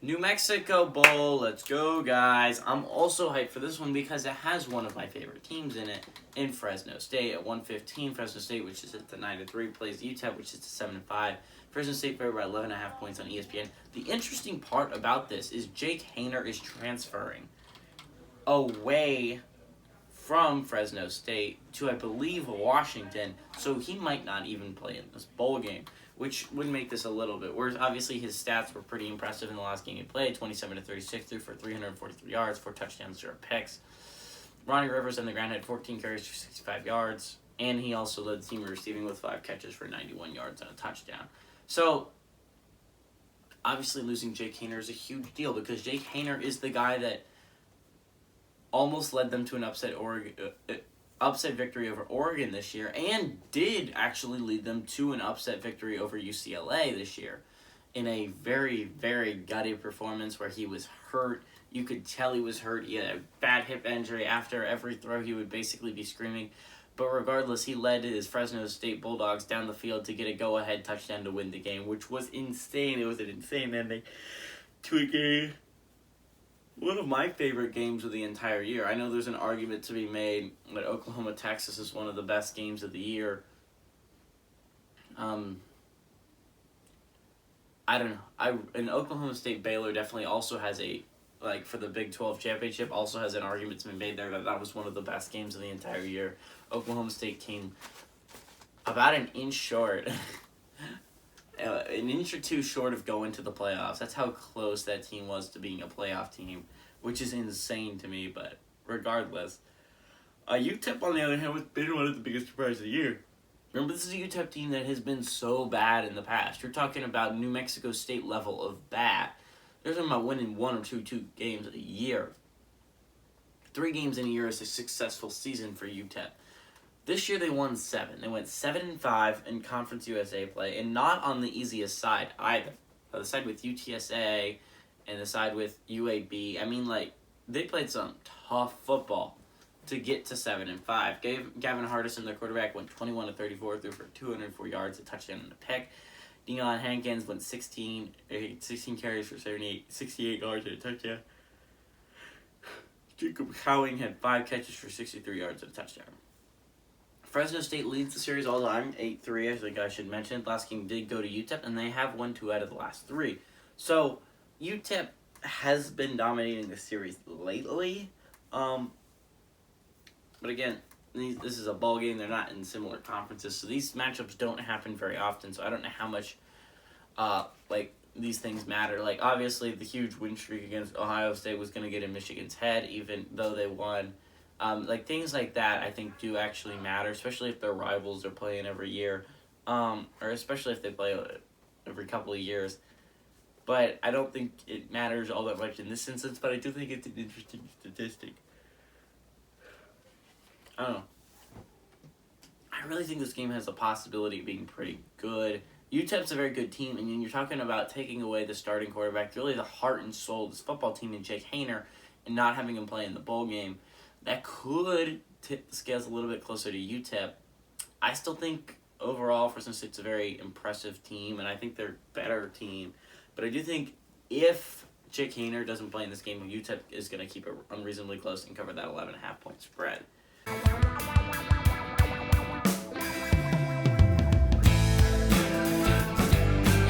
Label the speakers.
Speaker 1: New Mexico Bowl, let's go, guys. I'm also hyped for this one because it has one of my favorite teams in it, in Fresno State. At 115, Fresno State, which is at the 9-3, plays UTEP, which is at 7-5. Fresno State favored by 11.5 points on ESPN. The interesting part about this is Jake Haener is transferring away from Fresno State to, I believe, Washington, so he might not even play in this bowl game, which would make this a little bit worse. Obviously, his stats were pretty impressive in the last game he played, 27-36, threw for 343 yards, 4 touchdowns, 0 picks. Ronnie Rivers on the ground had 14 carries for 65 yards, and he also led the team in receiving with 5 catches for 91 yards and a touchdown. So, obviously, losing Jake Haener is a huge deal because Jake Haener is the guy that almost led them to an upset victory over Oregon this year, and did actually lead them to an upset victory over UCLA this year in a very, very gutty performance where he was hurt. You could tell he was hurt. He had a bad hip injury. After every throw, he would basically be screaming. But regardless, he led his Fresno State Bulldogs down the field to get a go-ahead touchdown to win the game, which was insane. It was an insane ending to a game. One of my favorite games of the entire year. I know there's an argument to be made that Oklahoma-Texas is one of the best games of the year. I don't know. And Oklahoma State Baylor definitely also has for the Big 12 championship, also has an argument to be made there that was one of the best games of the entire year. Oklahoma State came about an inch short. An inch or two short of going to the playoffs. That's how close that team was to being a playoff team, which is insane to me, but regardless. UTEP, on the other hand, has been one of the biggest surprises of the year. Remember, this is a UTEP team that has been so bad in the past. You're talking about New Mexico State level of bad. They're talking about winning 1 or 2 games a year. 3 games in a year is a successful season for UTEP. This year they won 7. They went 7-5 in Conference USA play, and not on the easiest side either. The side with UTSA and the side with UAB. I mean, they played some tough football to get to 7-5. Gavin Hardison, their quarterback, went 21-34, threw for 204 yards, a touchdown and a pick. Deion Hankins went 16 carries for 68 yards and a touchdown. Jacob Cowing had 5 catches for 63 yards and a touchdown. Fresno State leads the series all time, 8-3, I think I should mention. Last game did go to UTEP, and they have won 2 out of the last 3. So, UTEP has been dominating the series lately. But again, this is a bowl game. They're not in similar conferences, so these matchups don't happen very often. So I don't know how much, these things matter. Obviously, the huge win streak against Ohio State was going to get in Michigan's head, even though they won. Things like that I think do actually matter, especially if their rivals are playing every year, or especially if they play every couple of years. But I don't think it matters all that much in this instance, but I do think it's an interesting statistic. I don't know. I really think this game has a possibility of being pretty good. UTEP's a very good team, and you're talking about taking away the starting quarterback, really the heart and soul of this football team in Jake Haener, and not having him play in the bowl game. That could tip the scales a little bit closer to UTEP. I still think overall Fresno State's a very impressive team, and I think they're a better team. But I do think if Jake Haener doesn't play in this game, UTEP is going to keep it unreasonably close and cover that 11.5 point spread.